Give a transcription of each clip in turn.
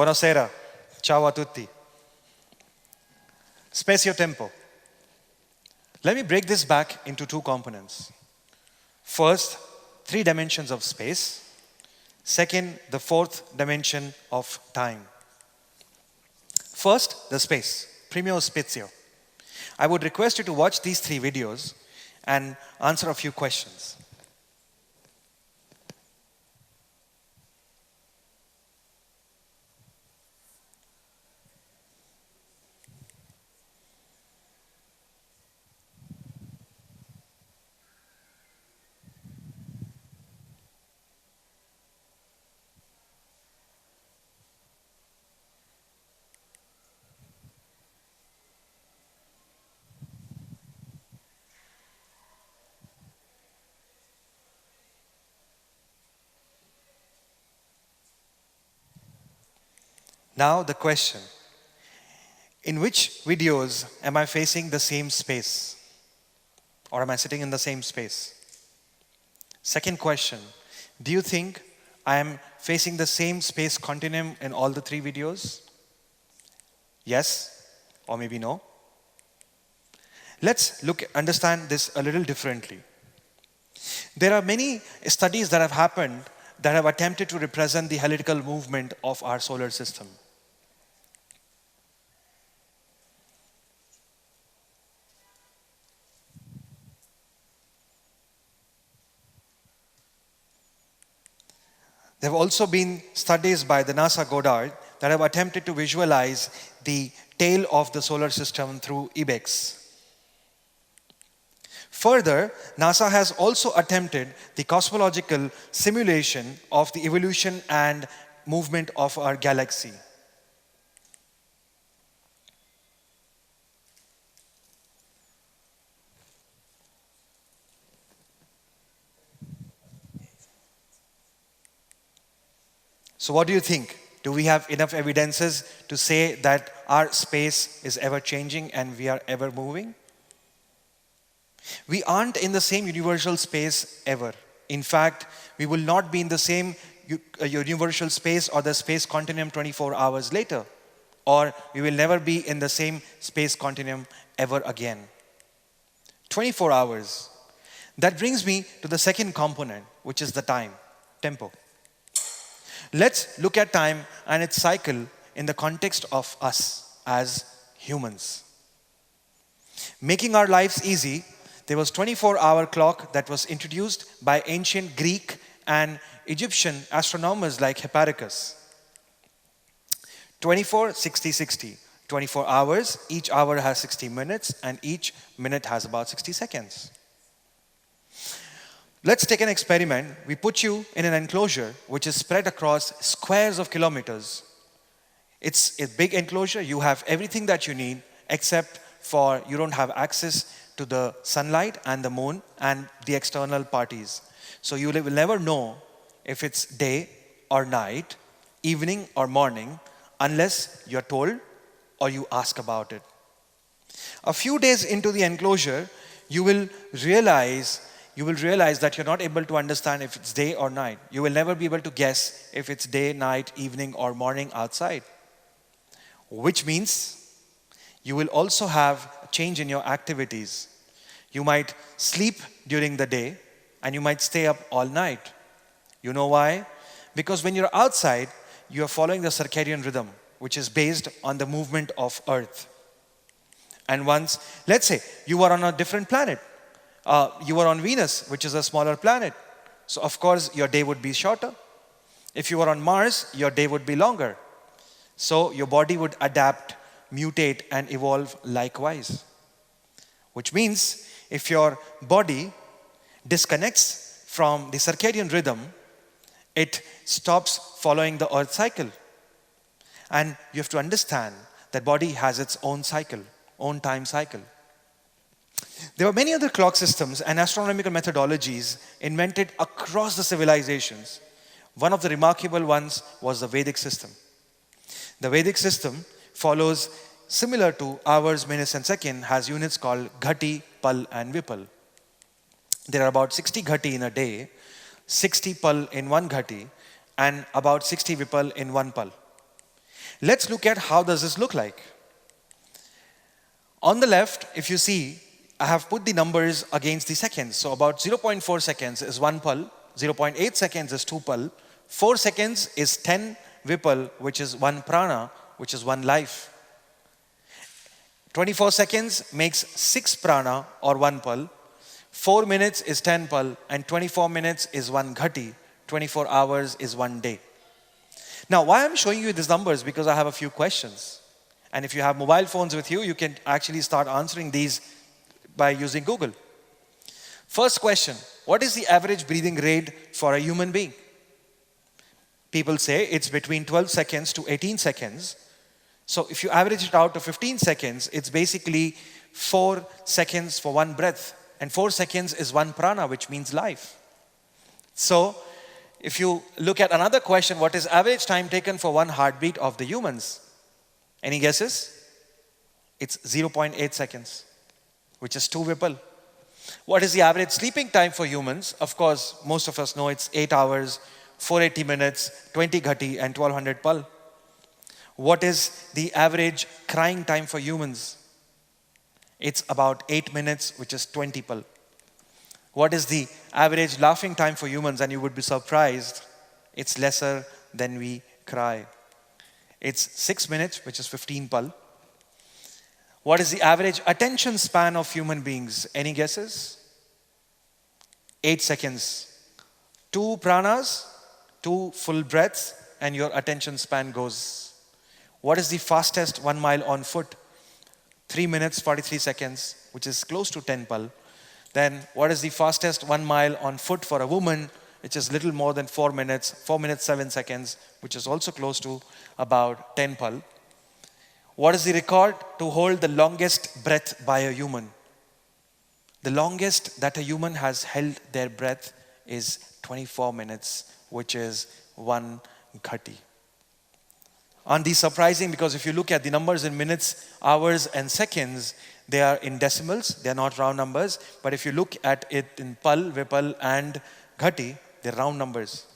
Buonasera. Ciao a tutti. Spazio tempo. Let me break this back into two components. First, 3 dimensions of space. Second, the 4th dimension of time. First, the space. Primo spazio. I would request you to watch these 3 videos and answer a few questions. Now the question, in which videos am I facing the same space? Or am I sitting in the same space? Second question, do you think I am facing the same space continuum in all the 3 videos? Yes, or maybe no. Let's understand this a little differently. There are many studies that have happened that have attempted to represent the helical movement of our solar system. There have also been studies by the NASA Goddard that have attempted to visualize the tail of the solar system through IBEX. Further, NASA has also attempted the cosmological simulation of the evolution and movement of our galaxy. So what do you think? Do we have enough evidences to say that our space is ever changing and we are ever moving? We aren't in the same universal space ever. In fact, we will not be in the same universal space or the space continuum 24 hours later. Or we will never be in the same space continuum ever again. 24 hours. That brings me to the second component, which is the time, tempo. Let's look at time and its cycle in the context of us as humans. Making our lives easy, there was 24-hour clock that was introduced by ancient Greek and Egyptian astronomers like Hipparchus. 24, 60, 60. 24 hours, each hour has 60 minutes, and each minute has about 60 seconds. Let's take an experiment. We put you in an enclosure which is spread across squares of kilometers. It's a big enclosure. You have everything that you need except for you don't have access to the sunlight and the moon and the external parties. So you will never know if it's day or night, evening or morning, unless you're told or you ask about it. A few days into the enclosure, you will realize that you're not able to understand if it's day or night. You will never be able to guess if it's day, night, evening, or morning outside. Which means you will also have a change in your activities. You might sleep during the day and you might stay up all night. You know why? Because when you're outside, you are following the circadian rhythm, which is based on the movement of Earth. And once, let's say, you are on a different planet. You are on Venus, which is a smaller planet. So of course, your day would be shorter. If you are on Mars, your day would be longer. So your body would adapt, mutate, and evolve likewise. Which means, if your body disconnects from the circadian rhythm, it stops following the Earth cycle. And you have to understand that body has its own cycle, own time cycle. There were many other clock systems and astronomical methodologies invented across the civilizations. One of the remarkable ones was the Vedic system. The Vedic system follows, similar to hours, minutes, and second, has units called Ghati, Pal, and Vipal. There are about 60 Ghati in a day, 60 Pal in one Ghati, and about 60 Vipal in one Pal. Let's look at how does this look like. On the left, if you see, I have put the numbers against the seconds. So about 0.4 seconds is 1 pul, 0.8 seconds is 2 pul, 4 seconds is 10 vipul, which is 1 prana, which is 1 life. 24 seconds makes 6 prana or 1 pul, 4 minutes is 10 pul, and 24 minutes is 1 ghati, 24 hours is 1 day. Now, why I'm showing you these numbers? Because I have a few questions. And if you have mobile phones with you, you can actually start answering these by using Google. First question, what is the average breathing rate for a human being? People say it's between 12 seconds to 18 seconds. So if you average it out to 15 seconds, it's basically 4 seconds for 1 breath. And 4 seconds is 1 prana, which means life. So if you look at another question, what is average time taken for 1 heartbeat of the humans? Any guesses? It's 0.8 seconds, which is 2 vipul. What is the average sleeping time for humans? Of course, most of us know it's 8 hours, 480 minutes, 20 ghati, and 1200 pul. What is the average crying time for humans? It's about 8 minutes, which is 20 pul. What is the average laughing time for humans? And you would be surprised, it's lesser than we cry. It's 6 minutes, which is 15 pul. What is the average attention span of human beings? Any guesses? 8 seconds. 2 pranas, 2 full breaths, and your attention span goes. What is the fastest 1 mile on foot? 3 minutes, 43 seconds, which is close to 10 pul. Then what is the fastest 1 mile on foot for a woman, which is little more than 4 minutes, 4 minutes, 7 seconds, which is also close to about 10 pul. What is the record to hold the longest breath by a human? The longest that a human has held their breath is 24 minutes, which is 1 ghati. Aren't these surprising? Because if you look at the numbers in minutes, hours, and seconds, they are in decimals, they are not round numbers. But if you look at it in pul, vipul, and ghati, they're round numbers.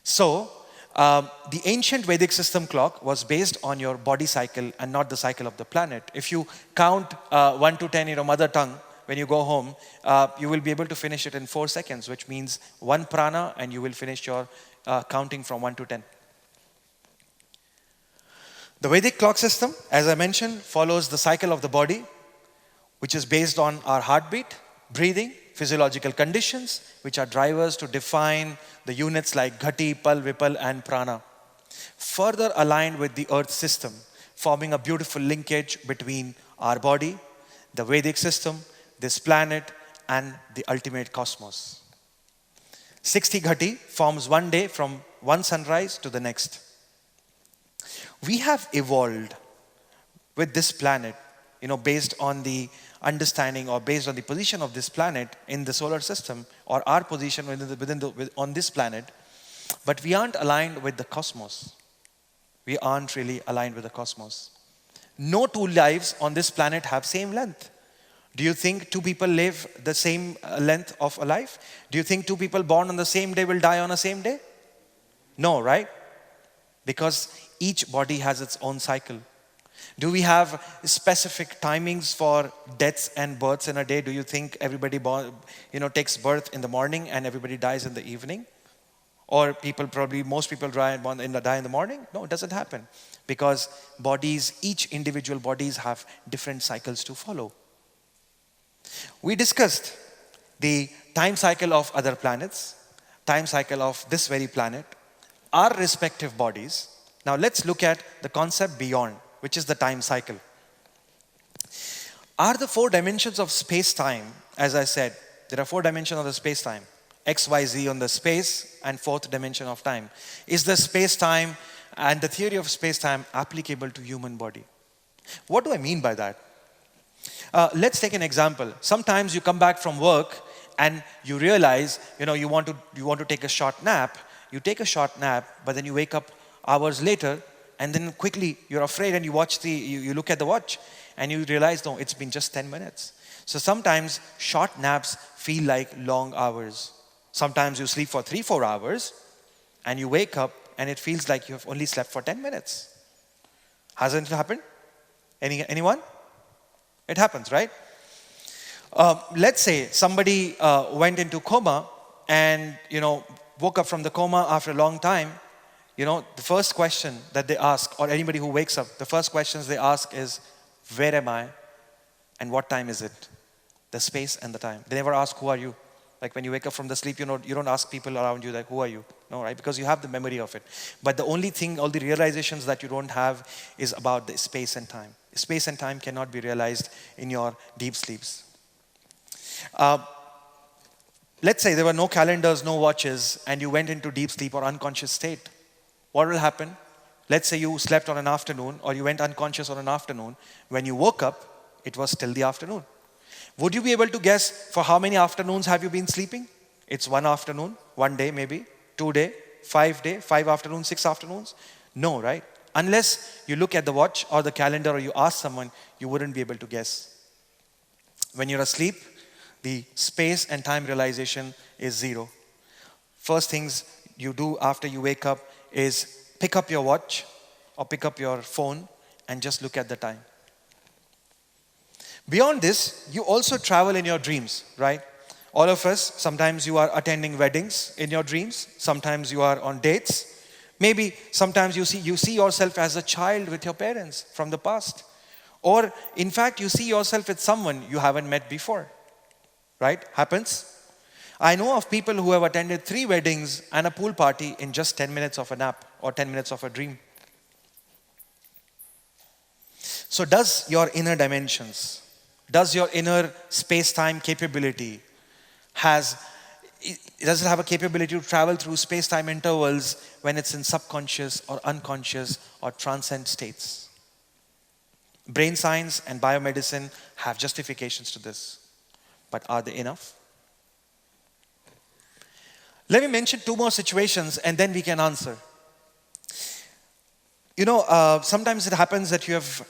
So, the ancient Vedic system clock was based on your body cycle and not the cycle of the planet. If you count 1 to 10 in your mother tongue, when you go home, you will be able to finish it in 4 seconds, which means 1 prana, and you will finish your counting from 1 to 10. The Vedic clock system, as I mentioned, follows the cycle of the body, which is based on our heartbeat, breathing, physiological conditions, which are drivers to define the units like ghati, pul, vipul, and prana. Further aligned with the earth system, forming a beautiful linkage between our body, the Vedic system, this planet, and the ultimate cosmos. 60 ghati forms 1 day from one sunrise to the next. We have evolved with this planet, based on the understanding or based on the position of this planet in the solar system, or our position on this planet, but we aren't aligned with the cosmos. We aren't really aligned with the cosmos. No 2 lives on this planet have same length. Do you think 2 people live the same length of a life? Do you think 2 people born on the same day will die on the same day? No, right? Because each body has its own cycle. Do we have specific timings for deaths and births in a day? Do you think everybody takes birth in the morning and everybody dies in the evening? Or most people die in the morning? No, it doesn't happen. Because each individual bodies have different cycles to follow. We discussed the time cycle of other planets, time cycle of this very planet, our respective bodies. Now let's look at the concept beyond, which is the time cycle. Are the 4 dimensions of space-time, as I said, there are 4 dimensions of the space-time, X, Y, Z on the space, and 4th dimension of time. Is the space-time and the theory of space-time applicable to human body? What do I mean by that? Let's take an example. Sometimes you come back from work and you realize, you want to take a short nap. You take a short nap, but then you wake up hours later, and then quickly you're afraid and you look at the watch and you realize, no, it's been just 10 minutes. So sometimes short naps feel like long hours. Sometimes you sleep for 3-4 hours and you wake up and it feels like you have only slept for 10 minutes. Hasn't it happened? Anyone? It happens, right? Let's say somebody went into coma and, woke up from the coma after a long time. The first question that they ask, or anybody who wakes up, the first questions they ask is, where am I and what time is it? The space and the time. They never ask, who are you? Like when you wake up from the sleep, you don't ask people around you, like, who are you? No, right? Because you have the memory of it. But the only thing, all the realizations that you don't have is about the space and time. Space and time cannot be realized in your deep sleeps. Let's say there were no calendars, no watches, and you went into deep sleep or unconscious state. What will happen? Let's say you slept on an afternoon or you went unconscious on an afternoon. When you woke up, it was still the afternoon. Would you be able to guess for how many afternoons have you been sleeping? It's one afternoon, 1 day maybe, 2 day, 5 day, 5 afternoons, 6 afternoons? No, right? Unless you look at the watch or the calendar or you ask someone, you wouldn't be able to guess. When you're asleep, the space and time realization is zero. First things you do after you wake up is pick up your watch or pick up your phone and just look at the time. Beyond this, you also travel in your dreams, right? All of us, sometimes you are attending weddings in your dreams. Sometimes you are on dates. Maybe sometimes you see yourself as a child with your parents from the past. Or in fact, you see yourself with someone you haven't met before, right? Happens. I know of people who have attended 3 weddings and a pool party in just 10 minutes of a nap or 10 minutes of a dream. So does your inner dimensions, does your inner space-time capability does it have a capability to travel through space-time intervals when it's in subconscious or unconscious or transcend states? Brain science and biomedicine have justifications to this, but are they enough? Let me mention 2 more situations and then we can answer. Sometimes it happens that you have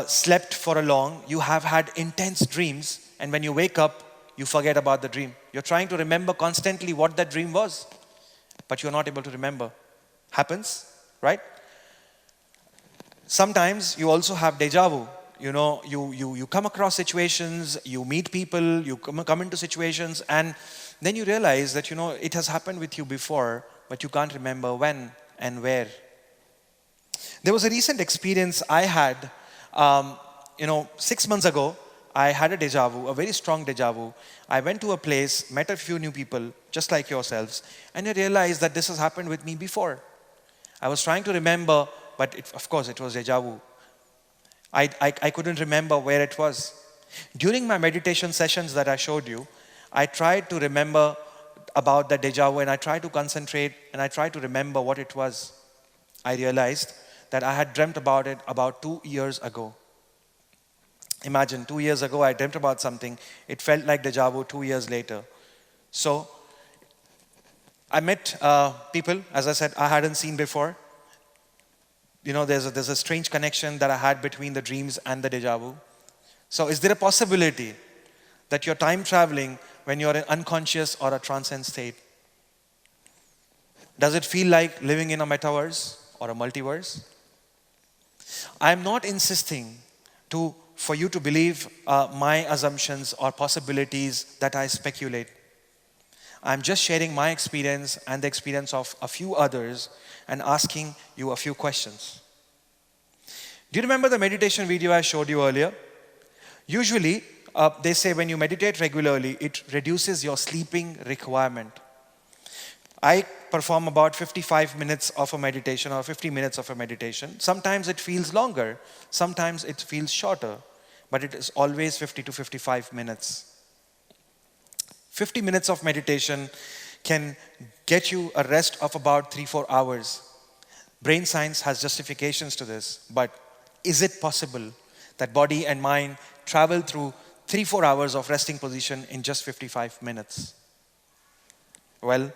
slept for a long, you have had intense dreams, and when you wake up, you forget about the dream. You're trying to remember constantly what that dream was, but you're not able to remember. Happens, right? Sometimes you also have deja vu. You come across situations, you meet people, you come into situations, and then you realize that, it has happened with you before, but you can't remember when and where. There was a recent experience I had, 6 months ago. I had a deja vu, a very strong deja vu. I went to a place, met a few new people, just like yourselves, and I realized that this has happened with me before. I was trying to remember, but of course it was deja vu. I couldn't remember where it was. During my meditation sessions that I showed you, I tried to remember about the deja vu and I tried to concentrate and I tried to remember what it was. I realized that I had dreamt about it about 2 years ago. Imagine, 2 years ago I dreamt about something. It felt like deja vu 2 years later. So I met people, as I said, I hadn't seen before. There's a strange connection that I had between the dreams and the deja vu. So is there a possibility that you're time traveling when you're in unconscious or a transcend state? Does it feel like living in a metaverse or a multiverse? I'm not insisting for you to believe my assumptions or possibilities that I speculate. I'm just sharing my experience and the experience of a few others and asking you a few questions. Do you remember the meditation video I showed you earlier? Usually, they say when you meditate regularly, it reduces your sleeping requirement. I perform about 55 minutes of a meditation or 50 minutes of a meditation. Sometimes it feels longer, sometimes it feels shorter, but it is always 50 to 55 minutes. 50 minutes of meditation can get you a rest of about 3-4 hours. Brain science has justifications to this, but is it possible that body and mind travel through 3-4 hours of resting position in just 55 minutes? Well,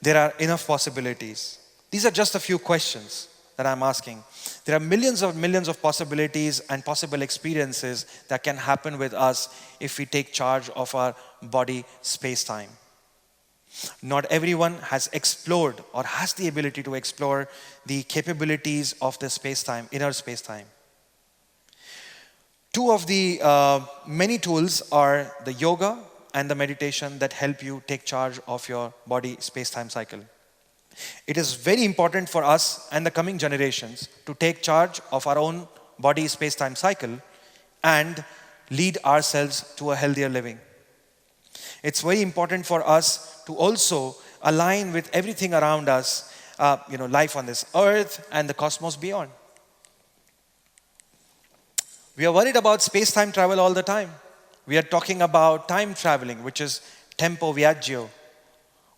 there are enough possibilities. These are just a few questions that I'm asking. There are millions of possibilities and possible experiences that can happen with us if we take charge of our body space-time. Not everyone has explored or has the ability to explore the capabilities of the space-time, inner space-time. Two of the many tools are the yoga and the meditation that help you take charge of your body space-time cycle. It is very important for us and the coming generations to take charge of our own body space-time cycle and lead ourselves to a healthier living. It's very important for us to also align with everything around us, life on this earth and the cosmos beyond. We are worried about space-time travel all the time. We are talking about time traveling, which is tempo viaggio.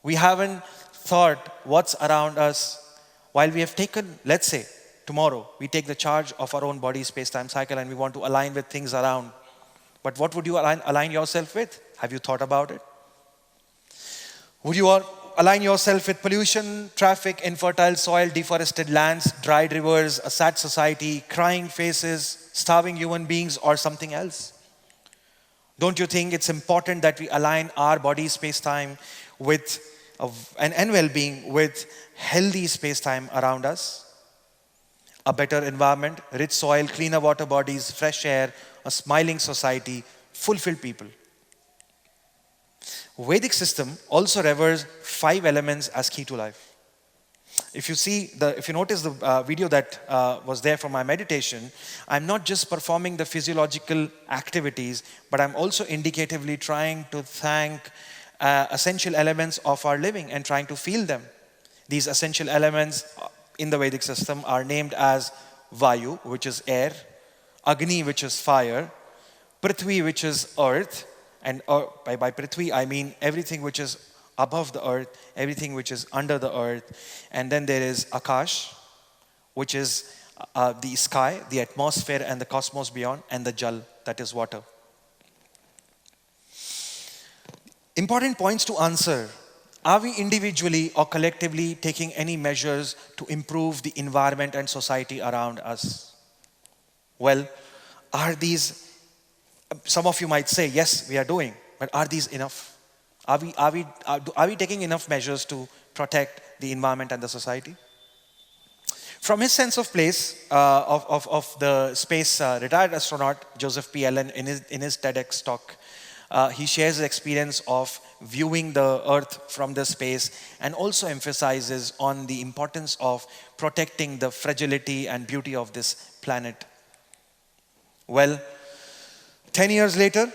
We haven't thought what's around us while we have taken, let's say, tomorrow, we take the charge of our own body space-time cycle and we want to align with things around. But what would you align yourself with? Have you thought about it? Would you align yourself with pollution, traffic, infertile soil, deforested lands, dried rivers, a sad society, crying faces, starving human beings, or something else? Don't you think it's important that we align our body space-time with and well-being with healthy space-time around us? A better environment, rich soil, cleaner water bodies, fresh air, a smiling society, fulfilled people. Vedic system also reveres 5 elements as key to life. If you notice the video that was there from my meditation, I'm not just performing the physiological activities, but I'm also indicatively trying to thank essential elements of our living and trying to feel them. These essential elements in the Vedic system are named as Vayu, which is air, Agni, which is fire, Prithvi, which is earth, and by Prithvi I mean everything which is above the earth, everything which is under the earth, and then there is Akash, which is the sky, the atmosphere and the cosmos beyond, and the Jal, that is water. Important points to answer. Are we individually or collectively taking any measures to improve the environment and society around us? Well, are these, some of you might say, yes, we are doing, but are these enough? Are we taking enough measures to protect the environment and the society? From his sense of place of the space retired astronaut Joseph P. Allen in his TEDx talk, he shares the experience of viewing the Earth from the space and also emphasizes on the importance of protecting the fragility and beauty of this planet. Well, 10 years later,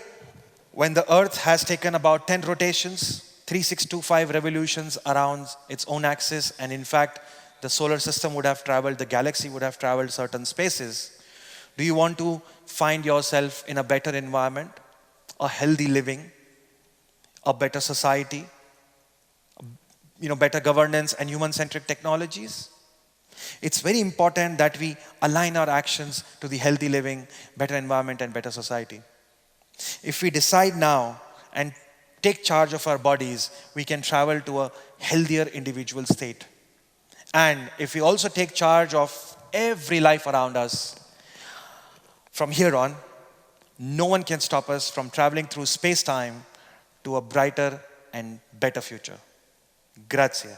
when the Earth has taken about 10 rotations, 3625 revolutions around its own axis, and in fact, the solar system would have traveled, the galaxy would have traveled certain spaces. Do you want to find yourself in a better environment, a healthy living, a better society, better governance and human-centric technologies? It's very important that we align our actions to the healthy living, better environment and better society. If we decide now and take charge of our bodies, we can travel to a healthier individual state. And if we also take charge of every life around us, from here on, no one can stop us from traveling through space-time to a brighter and better future. Grazie.